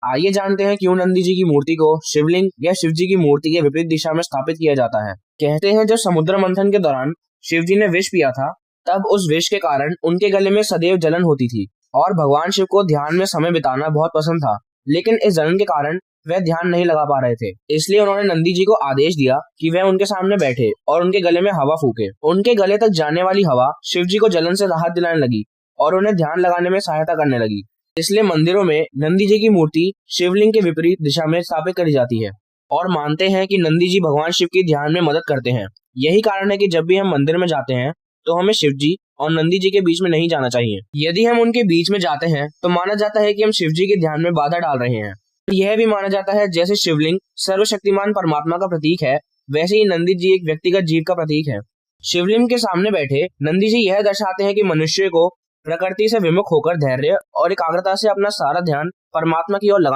आइए जानते हैं क्यों नंदी जी की मूर्ति को शिवलिंग या शिव जी की मूर्ति के विपरीत दिशा में स्थापित किया जाता है। कहते हैं जब समुद्र मंथन के दौरान शिव जी ने विष पिया था, तब उस विष के कारण उनके गले में सदैव जलन होती थी और भगवान शिव को ध्यान में समय बिताना बहुत पसंद था। लेकिन इस जलन के कारण वह ध्यान नहीं लगा पा रहे थे, इसलिए उन्होंने नंदी जी को आदेश दिया कि वह उनके सामने बैठे और उनके गले में हवा फूके। उनके गले तक जाने वाली हवा शिव जी को जलन से राहत दिलाने लगी और उन्हें ध्यान लगाने में सहायता करने लगी। इसलिए मंदिरों में नंदी जी की मूर्ति शिवलिंग के विपरीत दिशा में स्थापित करी जाती है और मानते हैं कि नंदी जी भगवान शिव की ध्यान में मदद करते हैं। यही कारण है कि जब भी हम मंदिर में जाते हैं तो हमें शिव जी और नंदी जी के बीच में नहीं जाना चाहिए। यदि हम उनके बीच में जाते हैं तो माना जाता है कि हम शिव जी के ध्यान में बाधा डाल रहे हैं। यह भी माना जाता है जैसे शिवलिंग सर्वशक्तिमान परमात्मा का प्रतीक है, वैसे ही नंदी जी एक व्यक्तिगत जीव का प्रतीक है। शिवलिंग के सामने बैठे नंदी जी यह दर्शाते हैं कि मनुष्य को प्रकृति से विमुख होकर धैर्य और एकाग्रता से अपना सारा ध्यान परमात्मा की ओर लगाना